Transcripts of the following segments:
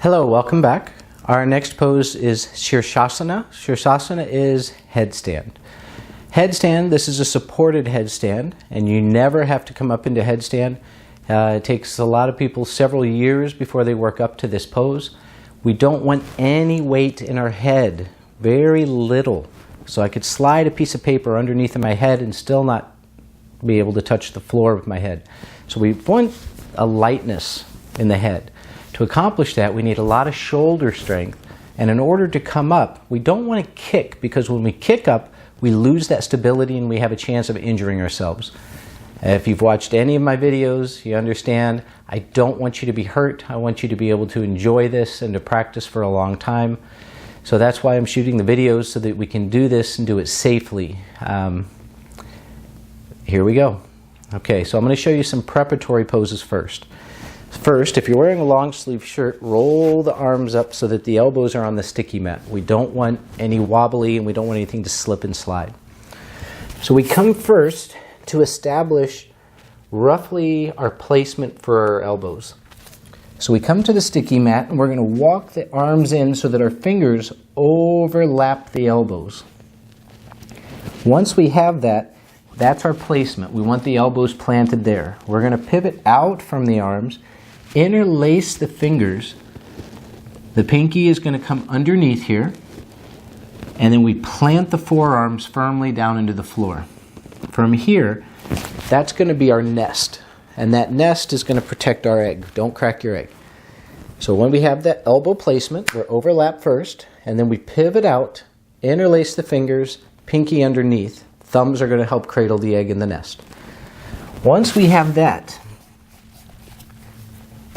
Hello, welcome back. Our next pose is Sirsasana. Sirsasana is headstand. Headstand, this is a supported headstand, and you never have to come up into headstand. It takes a lot of people several years before they work up to this pose. We don't want any weight in our head, very little. So I could slide a piece of paper underneath my head and still not be able to touch the floor with my head. So we want a lightness in the head. To accomplish that, we need a lot of shoulder strength. And in order to come up, we don't want to kick, because when we kick up, we lose that stability and we have a chance of injuring ourselves. If you've watched any of my videos, you understand I don't want you to be hurt. I want you to be able to enjoy this and to practice for a long time. So that's why I'm shooting the videos, so that we can do this and do it safely. Here we go. Okay, so I'm going to show you some preparatory poses first. First, if you're wearing a long sleeve shirt, roll the arms up so that the elbows are on the sticky mat. We don't want any wobbly, and we don't want anything to slip and slide. So we come first to establish roughly our placement for our elbows. So we come to the sticky mat, and we're going to walk the arms in so that our fingers overlap the elbows. Once we have that, that's our placement. We want the elbows planted there. We're going to pivot out from the arms, interlace the fingers. The pinky is going to come underneath here, and then we plant the forearms firmly down into the floor. From here, that's going to be our nest, and that nest is going to protect our egg. Don't crack your egg. So when we have that elbow placement, we're overlap first, and then we pivot out, interlace the fingers, pinky underneath. Thumbs are going to help cradle the egg in the nest. Once we have that,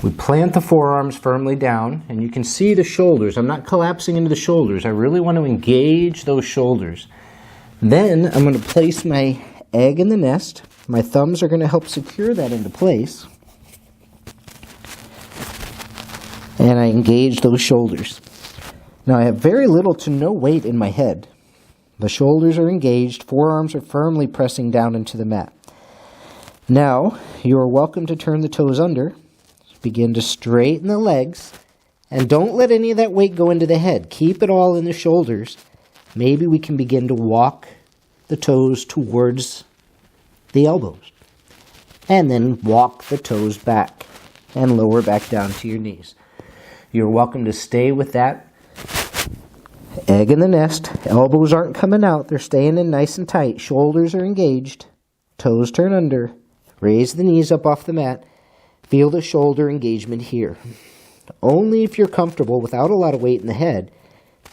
we plant the forearms firmly down, and you can see the shoulders. I'm not collapsing into the shoulders. I really want to engage those shoulders. Then I'm going to place my egg in the nest. My thumbs are going to help secure that into place. And I engage those shoulders. Now I have very little to no weight in my head. The shoulders are engaged, forearms are firmly pressing down into the mat. Now, you are welcome to turn the toes under. Begin to straighten the legs, and don't let any of that weight go into the head. Keep it all in the shoulders. Maybe we can begin to walk the toes towards the elbows, and then walk the toes back and lower back down to your knees. You're welcome to stay with that. Egg in the nest. Elbows aren't coming out. They're staying in nice and tight. Shoulders are engaged. Toes turn under. Raise the knees up off the mat. Feel the shoulder engagement here. Only if you're comfortable without a lot of weight in the head,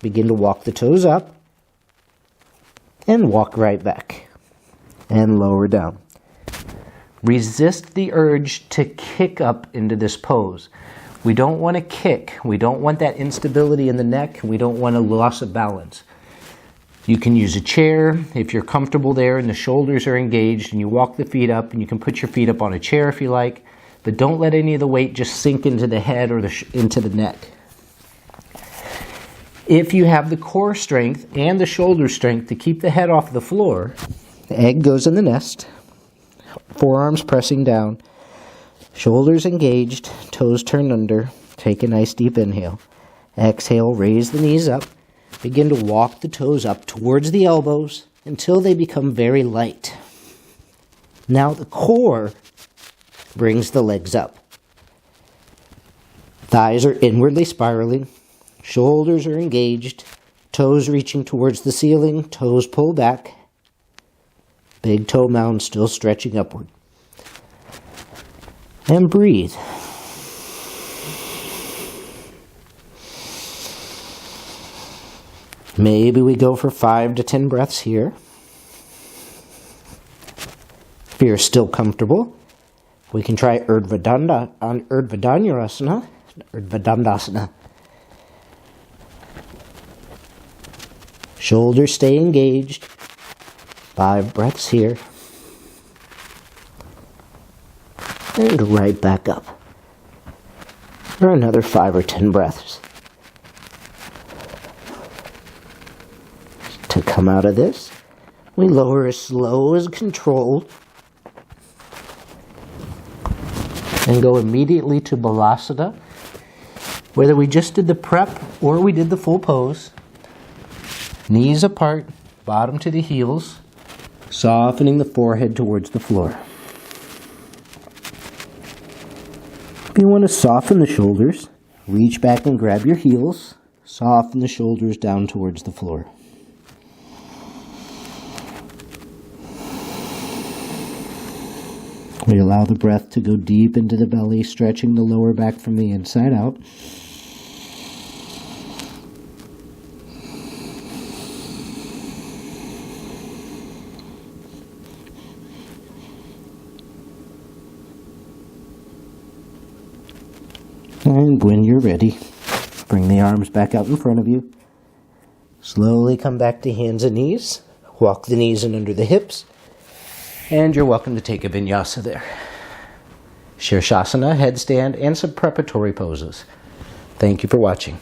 begin to walk the toes up and walk right back and lower down. Resist the urge to kick up into this pose. We don't want to kick. We don't want that instability in the neck. We don't want a loss of balance. You can use a chair if you're comfortable there and the shoulders are engaged, and you walk the feet up, and you can put your feet up on a chair if you like. But don't let any of the weight just sink into the head or into the neck. If you have the core strength and the shoulder strength to keep the head off the floor, the egg goes in the nest, forearms pressing down, shoulders engaged, toes turned under. Take a nice deep inhale. Exhale, raise the knees up. Begin to walk the toes up towards the elbows until they become very light. Now the core brings the legs up. Thighs are inwardly spiraling. Shoulders are engaged. Toes reaching towards the ceiling. Toes pull back. Big toe mound still stretching upward. And breathe. Maybe we go for 5 to 10 breaths here. If you're still comfortable, we can try Urdhva Shoulders stay engaged. 5 breaths here. And right back up. For another 5 or 10 breaths. To come out of this, we lower as slow as controlled. And go immediately to Balasana. Whether we just did the prep or we did the full pose, knees apart, bottom to the heels, softening the forehead towards the floor. If you want to soften the shoulders, reach back and grab your heels, soften the shoulders down towards the floor. We allow the breath to go deep into the belly, stretching the lower back from the inside out. And when you're ready, bring the arms back out in front of you. Slowly come back to hands and knees. Walk the knees in under the hips. And you're welcome to take a vinyasa there. Sirsasana, headstand, and some preparatory poses. Thank you for watching.